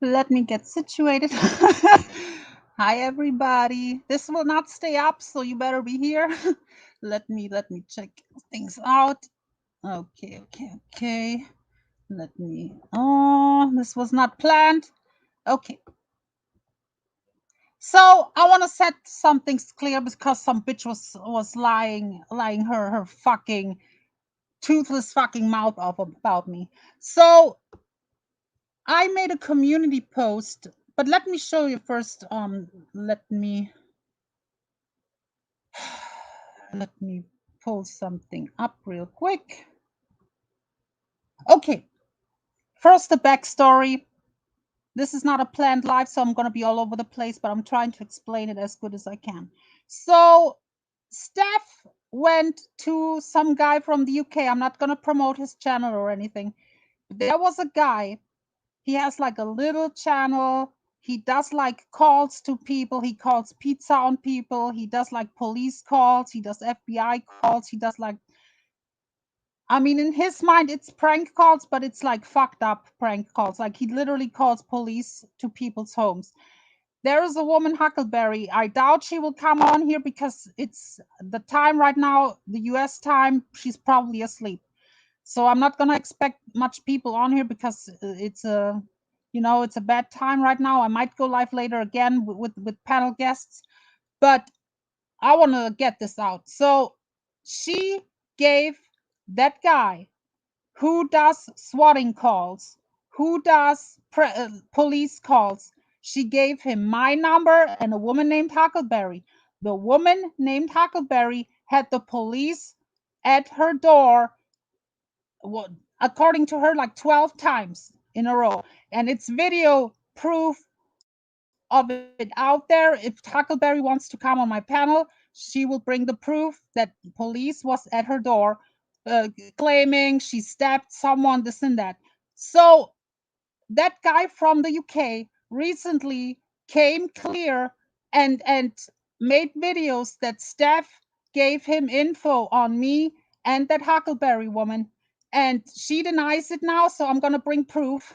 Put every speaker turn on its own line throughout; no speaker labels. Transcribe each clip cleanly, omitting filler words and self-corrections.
Let me get situated. Hi everybody. This will not stay up, so you better be here. let me check things out. Okay. Let me this was not planned. Okay. So I want to set some things clear because some bitch was lying her fucking toothless fucking mouth off about me. So I made a community post, but let me show you first. Let me pull something up real quick. Okay, first the backstory. This is not a planned live, so I'm gonna be all over the place, but I'm trying to explain it as good as I can. So Stephh went to some guy from the UK. I'm not gonna promote his channel or anything. There was a guy. He has like a little channel. He does like calls to people. He calls pizza on people. He does like police calls. He does FBI calls. He does like, I mean, in his mind, it's prank calls, but it's like fucked up prank calls. Like he literally calls police to people's homes. There is a woman, Huckleberry. I doubt she will come on here because it's the time right now, the US time. She's probably asleep. So I'm not gonna expect much people on here because it's a, it's a bad time right now. I might go live later again with panel guests, but I want to get this out. So she gave that guy who does swatting calls, who does police calls. She gave him my number and a woman named Huckleberry. The woman named Huckleberry had the police at her door, according to her, like 12 times in a row. And it's video proof of it out there. If Huckleberry wants to come on my panel, she will bring the proof that police was at her door claiming she stabbed someone, this and that. So that guy from the UK recently came clear and made videos that Stephh gave him info on me and that Huckleberry woman, and she denies it now, so I'm gonna bring proof.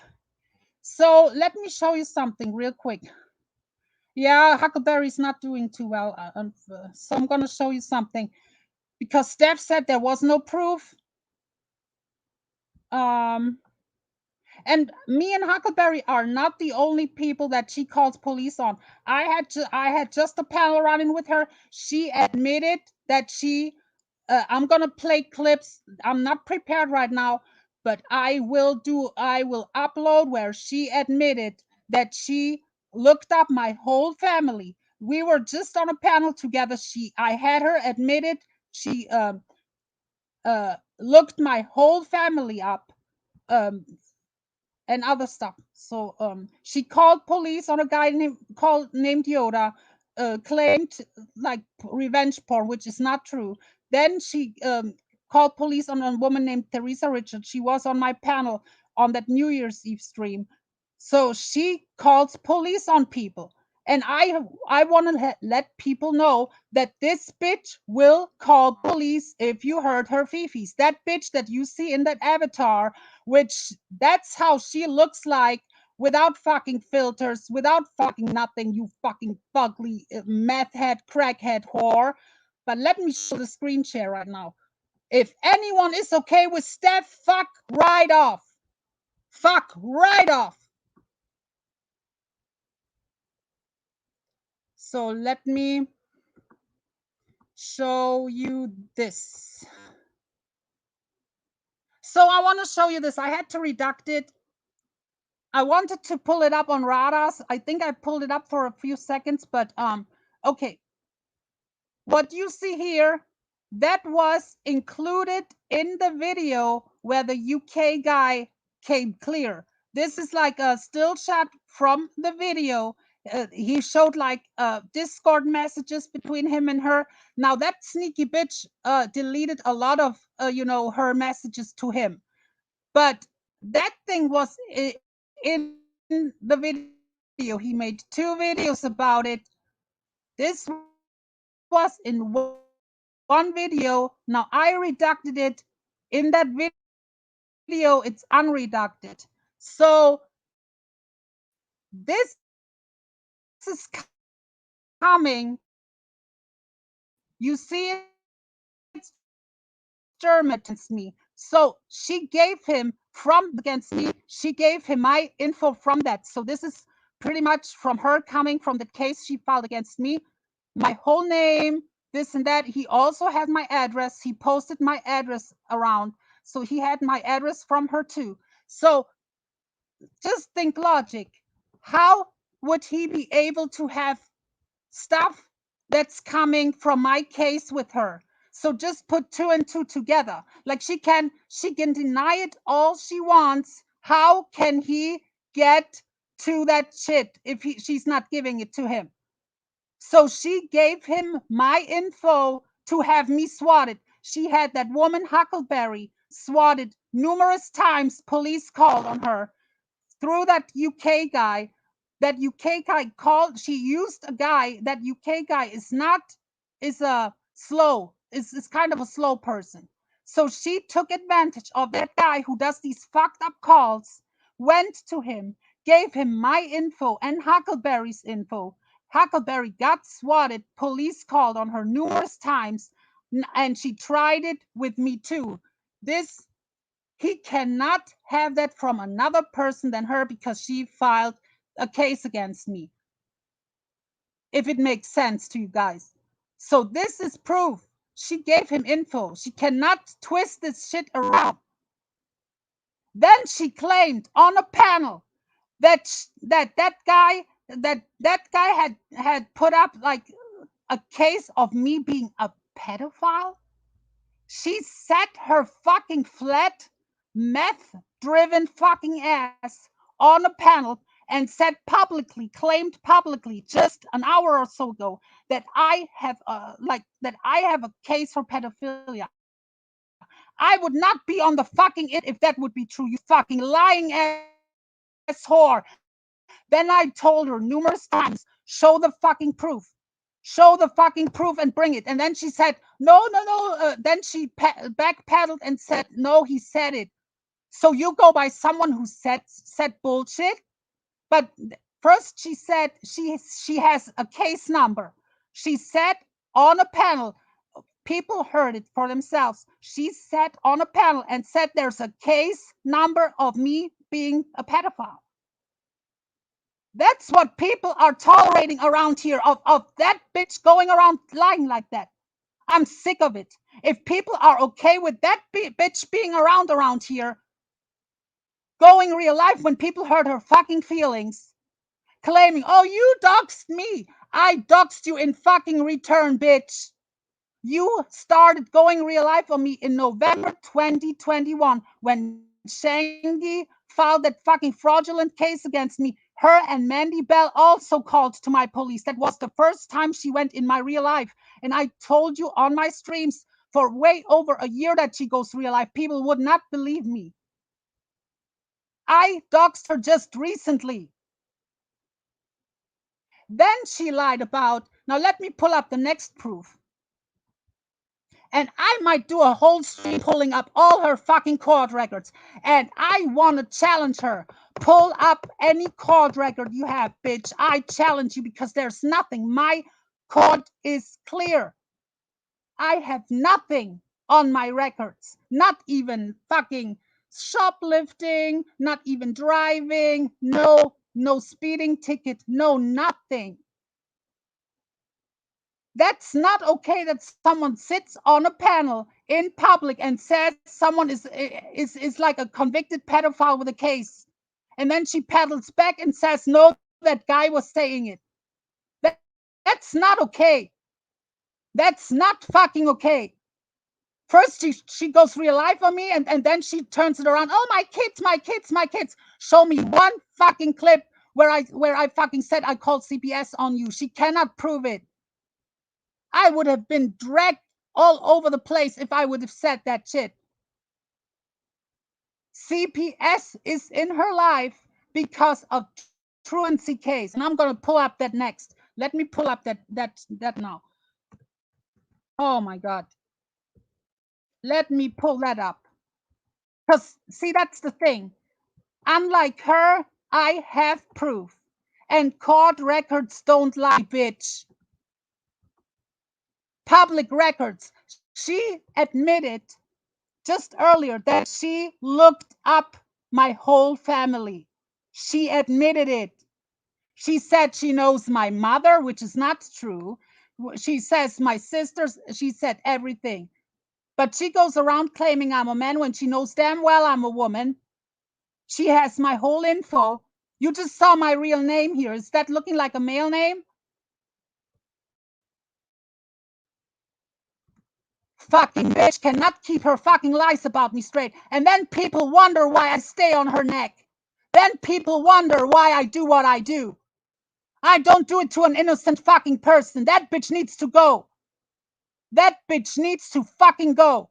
So let me show you something real quick. Yeah, Huckleberry's not doing too well, so I'm gonna show you something because Stephh said there was no proof. And me and Huckleberry are not the only people that she calls police on. I had just a panel running with her. She admitted that she. I'm gonna play clips. I'm not prepared right now, but I will upload where she admitted that she looked up my whole family. We were just on a panel together. I had her admitted she looked my whole family up. And other stuff. So she called police on a guy named Yoda, claimed like revenge porn, which is not true. Then she called police on a woman named Teresa Richards. She was on my panel on that New Year's Eve stream. So she calls police on people. And I want to let people know that this bitch will call police if you hurt her fifis. That bitch that you see in that avatar, which that's how she looks like without fucking filters, without fucking nothing, you fucking fugly meth head, crackhead whore. But let me show the screen share right now. If anyone is okay with Stephh, fuck right off. Fuck right off. So let me show you this. So I want to show you this. I had to redact it. I wanted to pull it up on Radas. I think I pulled it up for a few seconds, but okay. What you see here, that was included in the video where the UK guy came clear. This is like a still shot from the video. He showed like Discord messages between him and her. Now that sneaky bitch deleted a lot of her messages to him, but that thing was in the video. He made 2 videos about it. This was in one video. Now I reducted it. In that video, it's unreducted. So This is coming. You see, it's German against me. So she gave him from against me. She gave him my info from that. So this is pretty much from her coming from the case she filed against me. My whole name, this and that. He also had my address. He posted my address around. So he had my address from her too. So just think logic. How would he be able to have stuff that's coming from my case with her? So just put two and two together. Like she can deny it all she wants. How can he get to that shit if she's not giving it to him? So she gave him my info to have me swatted. She had that woman Huckleberry swatted numerous times. Police called on her through that UK guy. That UK guy called, she used a guy. That UK guy is a slow, is kind of a slow person. So she took advantage of that guy who does these fucked up calls, went to him, gave him my info and Huckleberry's info. Huckleberry got swatted. Police called on her numerous times, and she tried it with me too. This He cannot have that from another person than her because she filed a case against me. If it makes sense to you guys. So this is proof. She gave him info. She cannot twist this shit around. Then she claimed on a panel that that guy had put up like a case of me being a pedophile. She set her fucking flat, meth driven fucking ass on a panel and said publicly, claimed publicly just an hour or so ago that I have a case for pedophilia. I would not be on the fucking internet if that would be true, you fucking lying ass whore. Then I told her numerous times, show the fucking proof. Show the fucking proof and bring it. And then she said, no, no, no. Then she backpedaled and said, no, he said it. So you go by someone who said bullshit. But first she said she has a case number. She said on a panel, people heard it for themselves. She sat on a panel and said there's a case number of me being a pedophile. That's what people are tolerating around here, of that bitch going around lying like that. I'm sick of it. If people are okay with that bitch being around here, going real life when people hurt her fucking feelings, claiming, oh, you doxed me. I doxed you in fucking return, bitch. You started going real life on me in November 2021 when Shangy filed that fucking fraudulent case against me. Her and Mandy Bell also called to my police. That was the first time she went in my real life. And I told you on my streams for way over a year that she goes real life. People would not believe me. I doxed her just recently. Then she lied about, now let me pull up the next proof. And I might do a whole stream pulling up all her fucking court records. And I want to challenge her. Pull up any court record you have, bitch. I challenge you because there's nothing. My court is clear. I have nothing on my records. Not even fucking shoplifting, not even driving, no speeding ticket, no nothing. That's not okay that someone sits on a panel in public and says someone is like a convicted pedophile with a case. And then she paddles back and says, no, that guy was saying it. That's not okay. That's not fucking okay. First, she goes real life on me, and then she turns it around. Oh, my kids, my kids, my kids. Show me one fucking clip where I fucking said I called CPS on you. She cannot prove it. I would have been dragged all over the place if I would have said that shit. CPS is in her life because of truancy case. And I'm going to pull up that next. Let me pull up that now. Oh my God. Let me pull that up. Because, see, that's the thing. Unlike her, I have proof. And court records don't lie, bitch. Public records. She admitted just earlier that she looked up my whole family. She admitted it. She said she knows my mother, which is not true. She says my sisters, she said everything. But she goes around claiming I'm a man when she knows damn well I'm a woman. She has my whole info. You just saw my real name here. Is that looking like a male name? Fucking bitch cannot keep her fucking lies about me straight. And then people wonder why I stay on her neck. Then people wonder why I do what I do. I don't do it to an innocent fucking person. That bitch needs to go. That bitch needs to fucking go.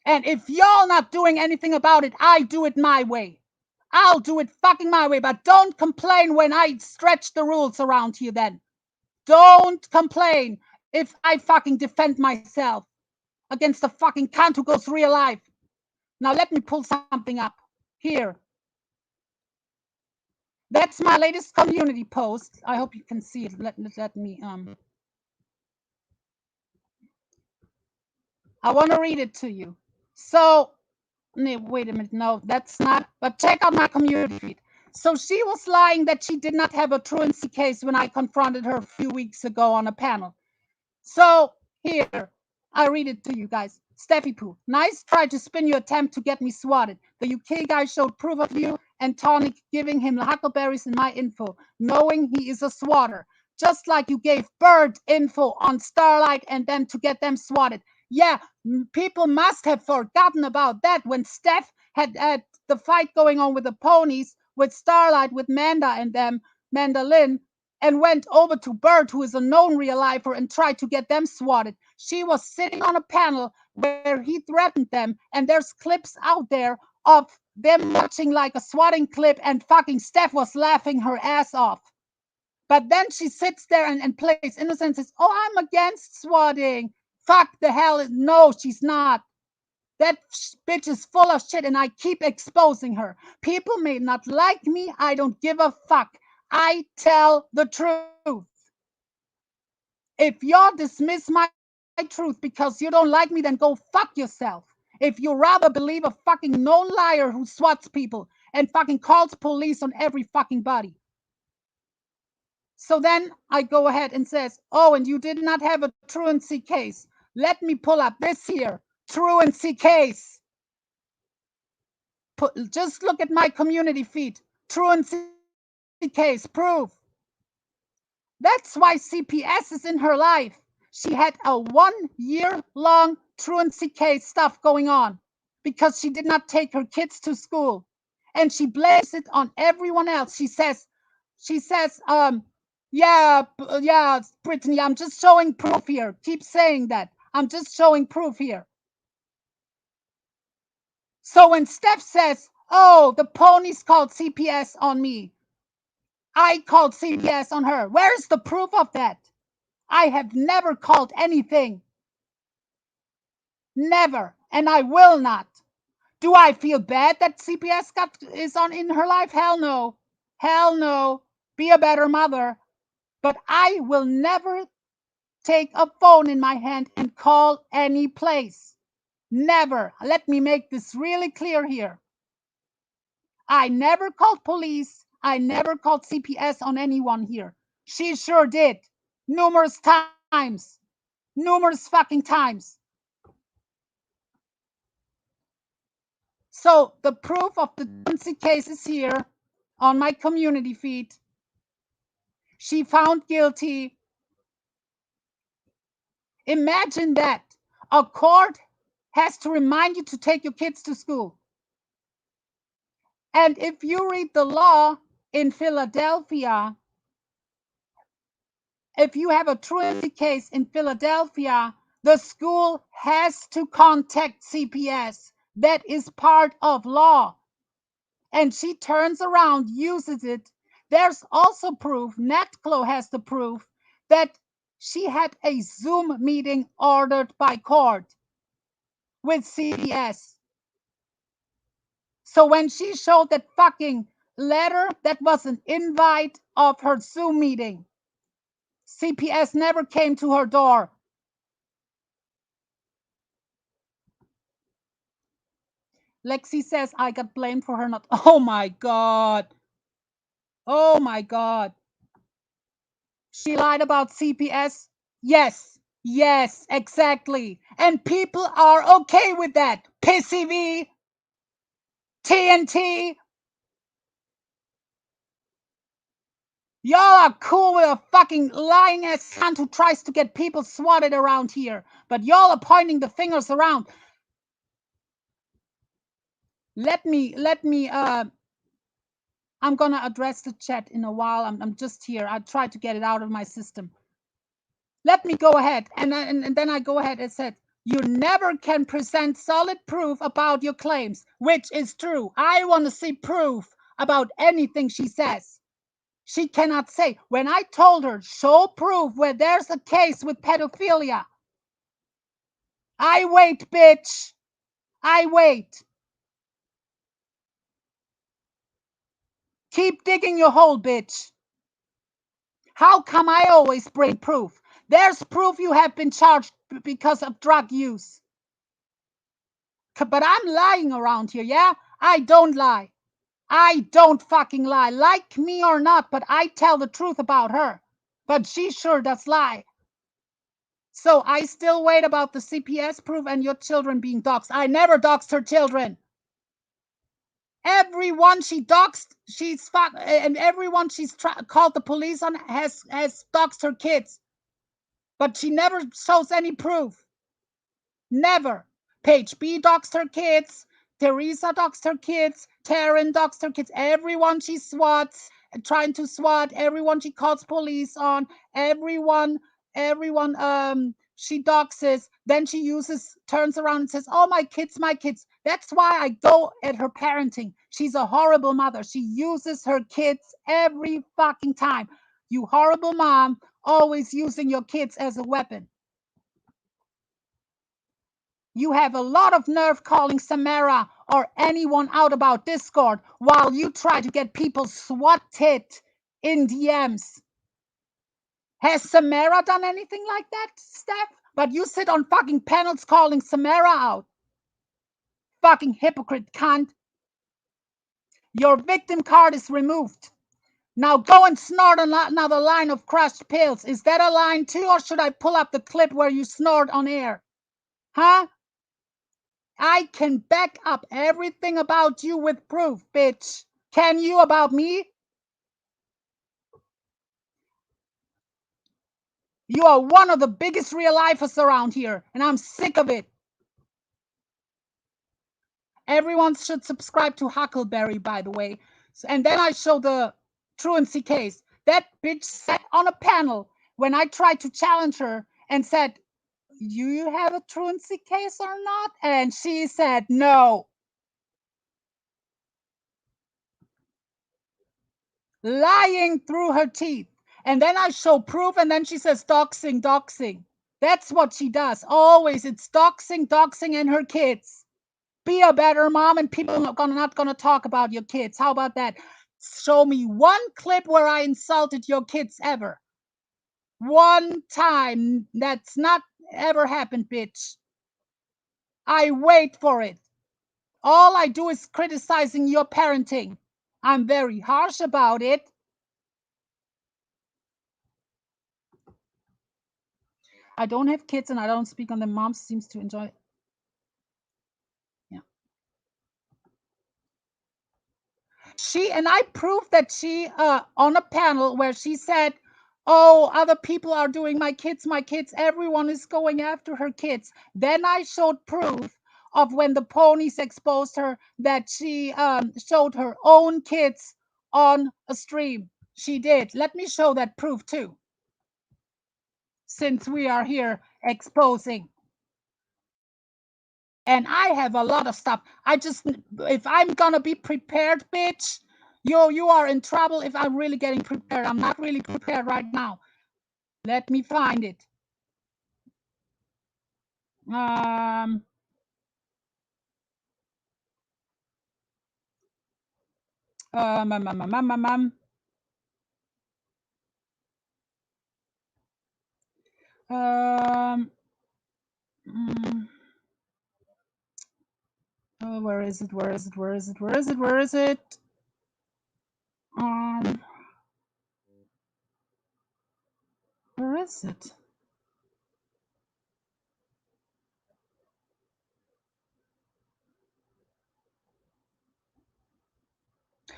And if y'all not doing anything about it, I do it my way. I'll do it fucking my way, but don't complain when I stretch the rules around here then. Don't complain if I fucking defend myself against a fucking cunt who goes real life. Now let me pull something up here. That's my latest community post. I hope you can see it. Let me I want to read it to you. So wait a minute. No, that's not. But check out my community feed. So she was lying that she did not have a truancy case when I confronted her a few weeks ago on a panel. So here, I read it to you guys. Steffi Poo, nice try to spin your attempt to get me swatted. The UK guy showed proof of you and Tonic giving him huckleberries in my info, knowing he is a swatter. Just like you gave Bird info on Starlight and then to get them swatted. Yeah, people must have forgotten about that when Stephh had the fight going on with the ponies, with Starlight, with Manda and them, Mandolin, and went over to Bird, who is a known real lifer, and tried to get them swatted. She was sitting on a panel where he threatened them, and there's clips out there of them watching like a swatting clip, and fucking Stephh was laughing her ass off. But then she sits there and plays innocent and says, oh, I'm against swatting. Fuck the hell. No, she's not. That bitch is full of shit, and I keep exposing her. People may not like me. I don't give a fuck. I tell the truth. If y'all dismiss my truth because you don't like me, then go fuck yourself. If you rather believe a fucking known liar who swats people and fucking calls police on every fucking body. So then I go ahead and says, oh, and you did not have a truancy case. Let me pull up this here truancy case. Just look at my community feed. Truancy case proof. That's why CPS is in her life. She had a 1 year long truancy case stuff going on because she did not take her kids to school. And she blames it on everyone else. She says, yeah, Brittany, I'm just showing proof here. Keep saying that. I'm just showing proof here. So when Stephh says, oh, the ponies called CPS on me, I called CPS on her. Where's the proof of that? I have never called anything. Never. And I will not. Do I feel bad that CPS is on in her life? Hell no. Hell no. Be a better mother. But I will never take a phone in my hand and call any place. Never. Let me make this really clear here. I never called police. I never called CPS on anyone here. She sure did. Numerous times. Numerous fucking times. So the proof of the truancy case is here on my community feed. She found guilty. Imagine that. A court has to remind you to take your kids to school. And if you read the law in Philadelphia, if you have a truancy case in Philadelphia, the school has to contact CPS. That is part of law. And she turns around, uses it. There's also proof, NetClo has the proof, that she had a Zoom meeting ordered by court with CPS. So when she showed that fucking letter, that was an invite of her Zoom meeting. CPS never came to her door. Lexi says I got blamed for her not. Oh my God. Oh my God. She lied about CPS. Yes. Yes, exactly. And people are okay with that. Pissy V, TNT. Y'all are cool with a fucking lying ass cunt who tries to get people swatted around here. But y'all are pointing the fingers around. Let me, I'm gonna address the chat in a while. I'm just here. I tried to get it out of my system. Let me go ahead. And then I go ahead and said, you never can present solid proof about your claims, which is true. I want to see proof about anything she says. She cannot say. When I told her, show proof where there's a case with pedophilia. I wait, bitch. I wait. Keep digging your hole, bitch. How come I always bring proof? There's proof you have been charged because of drug use. But I'm lying around here, yeah? I don't lie. I don't fucking lie. Like me or not, but I tell the truth about her. But she sure does lie. So I still wait about the CPS proof and your children being doxxed. I never doxed her children. Everyone she doxed, and everyone she's called the police on has doxed her kids. But she never shows any proof. Never. Paige B doxed her kids. Teresa doxed her kids. Taryn doxed her kids. Everyone she swats, trying to swat. Everyone she calls police on. Everyone she doxes. Then she turns around and says, oh, my kids, my kids. That's why I go at her parenting. She's a horrible mother. She uses her kids every fucking time. You horrible mom, always using your kids as a weapon. You have a lot of nerve calling Samara or anyone out about Discord while you try to get people swatted in DMs. Has Samara done anything like that, Steph? But you sit on fucking panels calling Samara out. Fucking hypocrite cunt. Your victim card is removed. Now go and snort another line of crushed pills. Is that a line too, or should I pull up the clip where you snort on air? Huh? I can back up everything about you with proof, bitch. Can you about me? You are one of the biggest real lifers around here, and I'm sick of it. Everyone should subscribe to Huckleberry, by the way. And then I show the truancy case. That bitch sat on a panel when I tried to challenge her and said, you have a truancy case or not? And she said no. Lying through her teeth. And then I show proof, and then she says doxing, doxing. That's what she does. Always, it's doxing, doxing, and her kids. Be a better mom, and people are not gonna talk about your kids. How about that? Show me one clip where I insulted your kids ever. One time. That's not ever happened, bitch. I wait for it. All I do is criticizing your parenting. I'm very harsh about it. I don't have kids and I don't speak on them. Mom seems to enjoy it. Yeah. I proved that she on a panel where she said, oh, other people are doing my kids, everyone is going after her kids. Then I showed proof of when the ponies exposed her that she showed her own kids on a stream. She did. Let me show that proof too, since we are here exposing. And I have a lot of stuff. If I'm gonna be prepared, bitch, you are in trouble if I'm really getting prepared. I'm not really prepared right now. Let me find it. Oh, where is it? Where is it? Where is it? Where is it? Where is it? Where is it?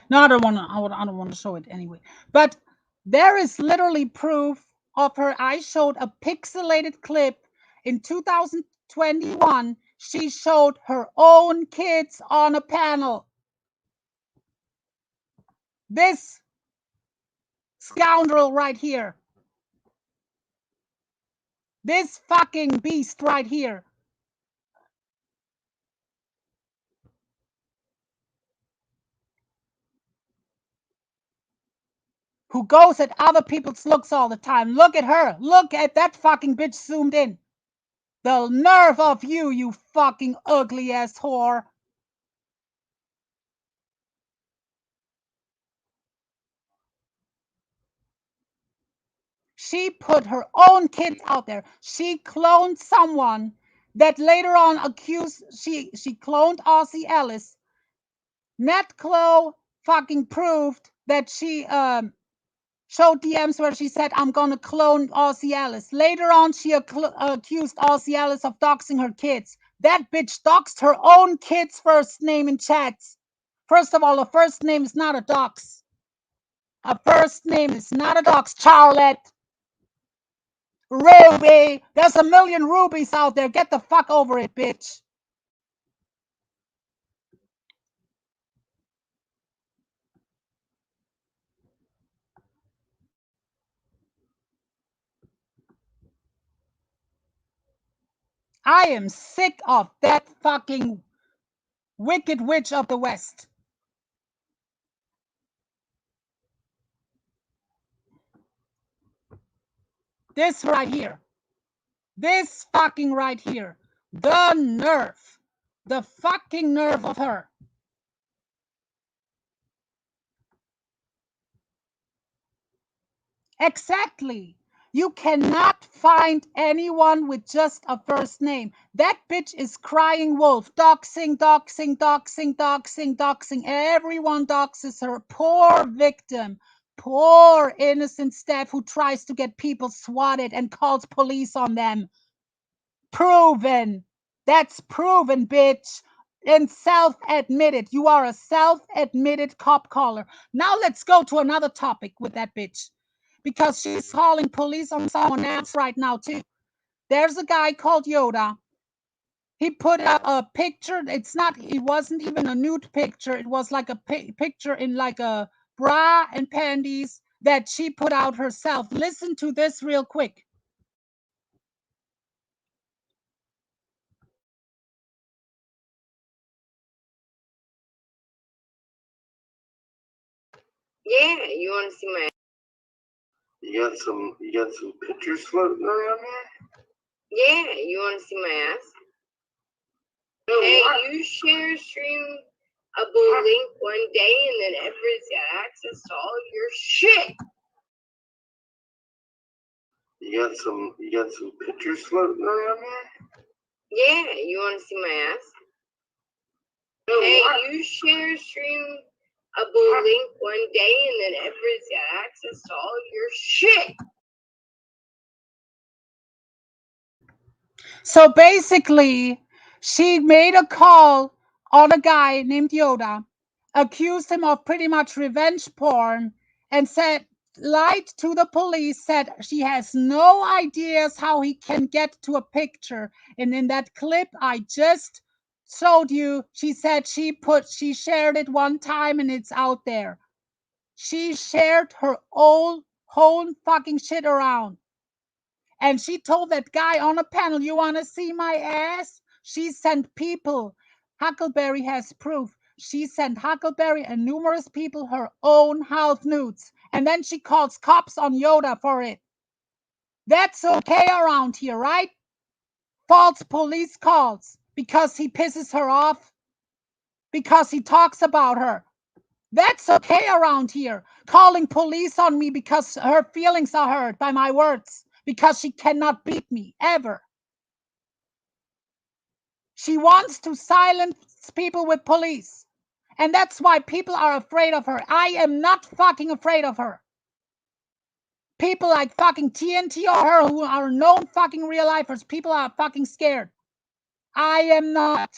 No, I don't want to. I don't want to show it anyway. But there is literally proof of her. I showed a pixelated clip in 2021. She showed her own kids on a panel. This scoundrel right here. This fucking beast right here. Who goes at other people's looks all the time. Look at her. Look at that fucking bitch zoomed in. The nerve of you, you fucking ugly ass whore. She put her own kids out there. She cloned someone that later on accused, she cloned Aussie Ellis. NetClo fucking proved that she showed DMs where she said, I'm gonna clone Aussie Ellis. Later on, she accused Aussie Ellis of doxing her kids. That bitch doxed her own kid's first name in chats. First of all, a first name is not a dox. A first name is not a dox, Charlotte. Ruby! There's a million rubies out there. Get the fuck over it, bitch. I am sick of that fucking wicked witch of the West. This right here. This fucking right here. The nerve. The fucking nerve of her. Exactly. You cannot find anyone with just a first name. That bitch is crying wolf. Doxing, doxing, doxing, doxing, doxing. Everyone doxes her. Poor victim. Poor innocent Stephh who tries to get people swatted and calls police on them. Proven. That's proven, bitch. And self-admitted. You are a self-admitted cop caller. Now let's go to another topic with that bitch. Because she's calling police on someone else right now, too. There's a guy called Yoda. He put up a picture. It wasn't even a nude picture. It was like a picture in like a bra and panties that she put out herself. Listen to this real quick.
Yeah, you want to see my? You got some pictures floating around there. Yeah, you want to see my ass? No, hey, what? You share stream a blue link one day, and then everybody's got access to all your shit. You got some pictures floating around there. Yeah, you want to see my ass? No, hey, what? You share stream a blue link one day, and then everybody's got access to all your shit.
So basically, she made a call on a guy named Yoda, accused him of pretty much revenge porn, and lied to the police, said she has no ideas how he can get to a picture. And in that clip I just showed you, she said she shared it one time and it's out there. She shared her whole fucking shit around. And she told that guy on a panel, you want to see my ass? She sent people. Huckleberry has proof. She sent Huckleberry and numerous people her own house nudes. And then she calls cops on Yoda for it. That's okay around here, right? False police calls because he pisses her off, because he talks about her. That's okay around here. Calling police on me because her feelings are hurt by my words, because she cannot beat me, ever. She wants to silence people with police. And that's why people are afraid of her. I am not fucking afraid of her. People like fucking TNT or her who are known fucking real lifers, people are fucking scared. I am not.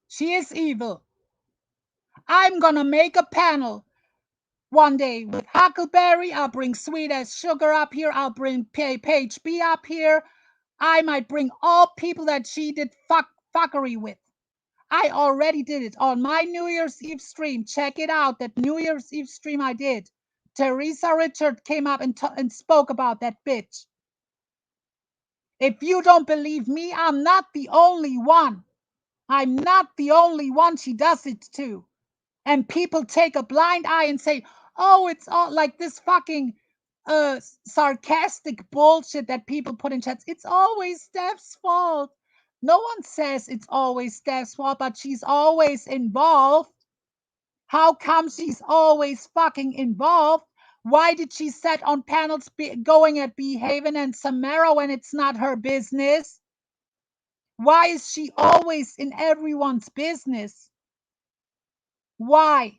She is evil. I'm gonna make a panel one day with Huckleberry. I'll bring Sweet as Sugar up here. I'll bring Page B up here. I might bring all people that she did fuckery with. I already did it on my New Year's Eve stream. Check it out, that New Year's Eve stream I did. Teresa Richard came up and spoke about that bitch. If you don't believe me, I'm not the only one. I'm not the only one she does it to. And people take a blind eye and say, oh, it's all like this fucking sarcastic bullshit that people put in chats. It's always Steph's fault. No one says it's always Steph's fault, but she's always involved. How come she's always fucking involved? Why did she sit on panels going at Behaven and Samara when it's not her business? Why is she always in everyone's business? Why?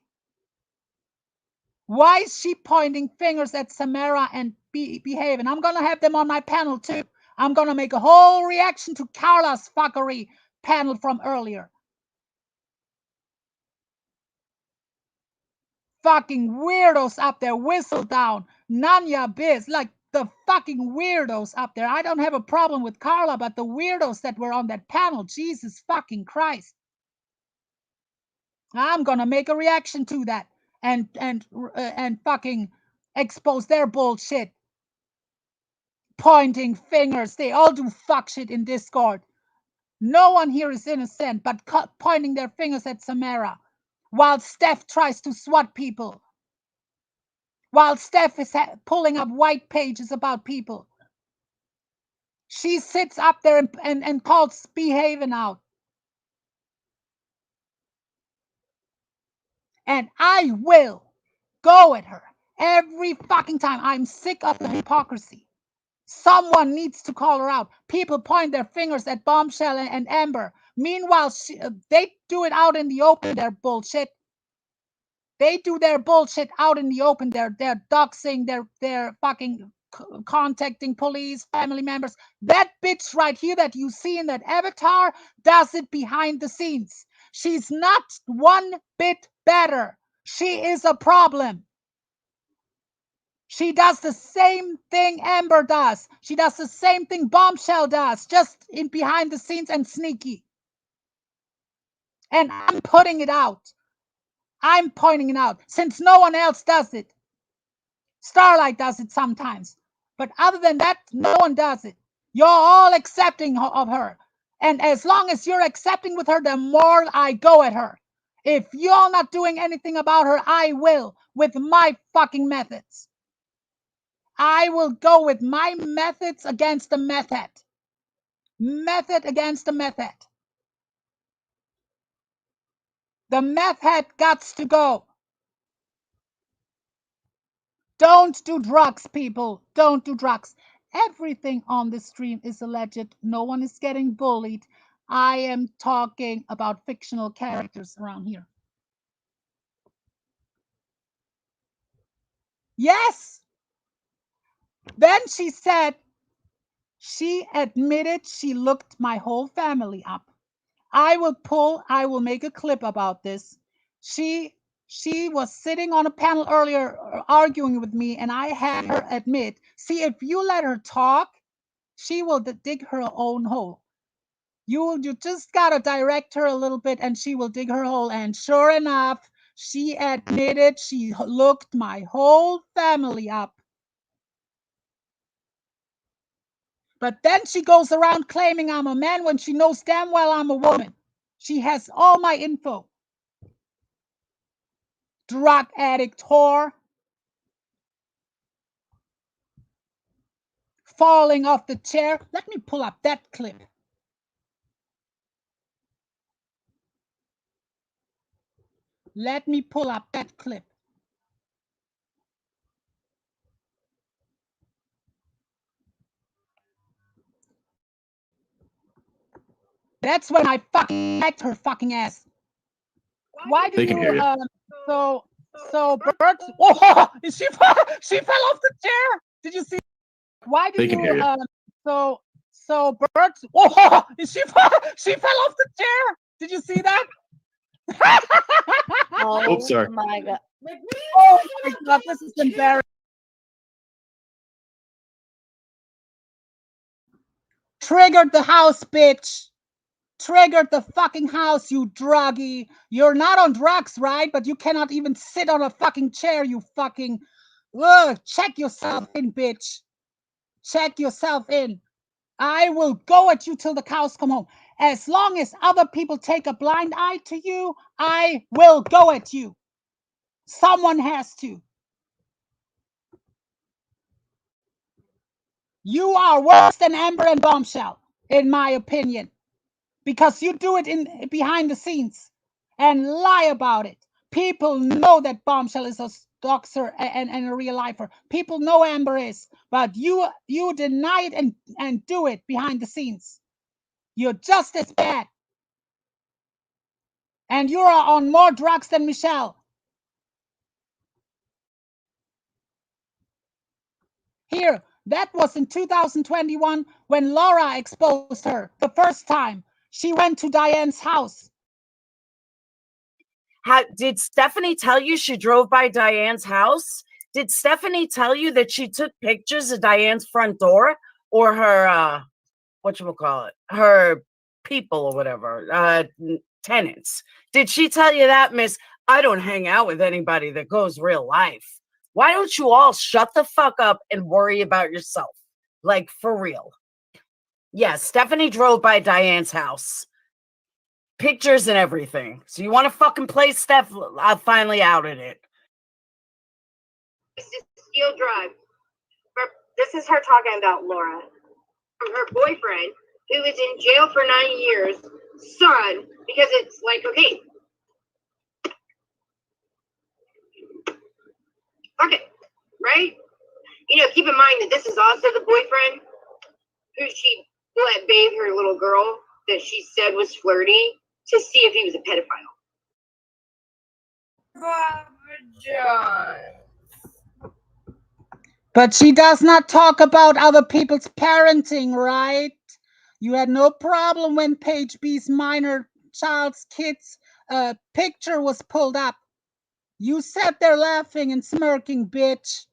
Why is she pointing fingers at Samara and Behaven? I'm going to have them on my panel too. I'm going to make a whole reaction to Carla's fuckery panel from earlier. Fucking weirdos up there, whistle down, Nanya Biz, like the fucking weirdos up there. I don't have a problem with Carla, but the weirdos that were on that panel, Jesus fucking Christ. I'm gonna make a reaction to that and fucking expose their bullshit. Pointing fingers, they all do fuck shit in Discord. No one here is innocent, but pointing their fingers at Samara, while Stephh tries to swat people. While Stephh is pulling up white pages about people. She sits up there and calls Behaven out. And I will go at her every fucking time. I'm sick of the hypocrisy. Someone needs to call her out. People point their fingers at Bombshell and Amber. Meanwhile, they do it out in the open, their bullshit. They do their bullshit out in the open. They're doxing, they're fucking contacting police, family members. That bitch right here that you see in that avatar does it behind the scenes. She's not one bit better. She is a problem. She does the same thing Amber does. She does the same thing Bombshell does, just in behind the scenes and sneaky. And I'm putting it out. I'm pointing it out since no one else does it. Starlight does it sometimes. But other than that, no one does it. You're all accepting of her. And as long as you're accepting with her, the more I go at her. If you're not doing anything about her, I will with my fucking methods. I will go with my methods against the method. Method against the method. The method gots to go. Don't do drugs, people. Don't do drugs. Everything on the stream is alleged. No one is getting bullied. I am talking about fictional characters around here. Yes. Then she said, she admitted she looked my whole family up. I will make a clip about this. She was sitting on a panel earlier arguing with me, and I had her admit, see, if you let her talk, she will dig her own hole. You just gotta direct her a little bit and she will dig her hole. And sure enough, she admitted she looked my whole family up. But then she goes around claiming I'm a man when she knows damn well I'm a woman. She has all my info. Drug addict whore. falling off the chair. Let me pull up that clip. Let me pull up that clip. That's when I fucking smacked her fucking ass. Why did you so Bert? Oh, she fell off the chair. Did you see? Why did you so Bert? Oh, she fell off the chair. Did you see that?
Oh
sorry.
my god.
Oh my god, this is embarrassing. Triggered the house, bitch. Triggered the fucking house, you druggie. You're not on drugs, right? But you cannot even sit on a fucking chair, you fucking... Ugh, check yourself in, bitch. Check yourself in. I will go at you till the cows come home. As long as other people take a blind eye to you, I will go at you. Someone has to. You are worse than Amber and Bombshell, in my opinion. Because you do it behind the scenes and lie about it. People know that Bombshell is a doxer and a real lifer. People know Amber is, but you deny it and do it behind the scenes. You're just as bad. And you are on more drugs than Michelle. Here, that was in 2021 when Laura exposed her the first time. She went to Diane's house.
Did Stephanie tell you she drove by Diane's house? Did Stephanie tell you that she took pictures of Diane's front door or her, whatchamacallit, her people or whatever, tenants? Did she tell you that, miss? I don't hang out with anybody that goes real life. Why don't you all shut the fuck up and worry about yourself? Like, for real. Yes, Stephanie drove by Diane's house. Pictures and everything. So you want to fucking play Steph? I finally outed it.
This is Steel Drive. This is her talking about Laura. From her boyfriend, who was in jail for 9 years, son, because it's like, okay, fuck it, right? You know, keep in mind that this is also the boyfriend who she let bathe her little girl that she said was flirty to see if he was a pedophile.
But she does not talk about other people's parenting, right? You had no problem when Page B's minor child's kid's picture was pulled up. You sat there laughing and smirking, bitch.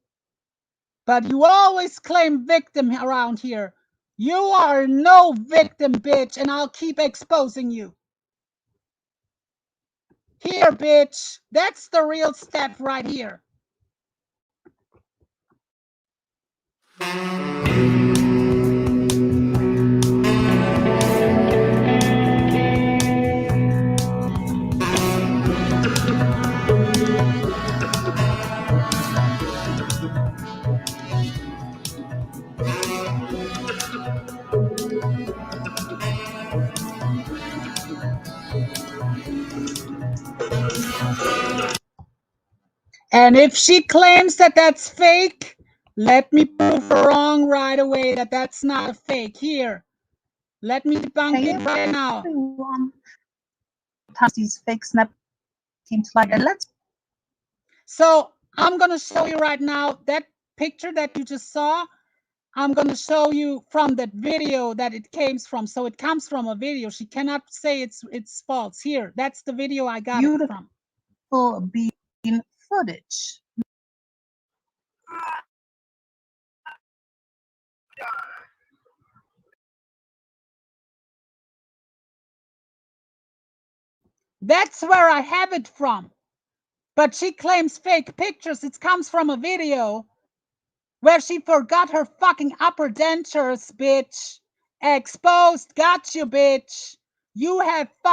But you always claim victim around here. You are no victim, bitch, and I'll keep exposing you. Here, bitch. That's the real Steph right here. And if she claims that that's fake, let me prove her wrong right away that that's not a fake. Here, let me debunk it right now. These fake snap seems like let's. So I'm gonna show you right now that picture that you just saw. I'm gonna show you from that video that it came from. So it comes from a video. She cannot say it's false. Here, that's the video I got it from. Beautiful bean footage. That's where I have it from. But she claims fake pictures. It comes from a video where she forgot her fucking upper dentures, bitch. Exposed. Got you, bitch. You have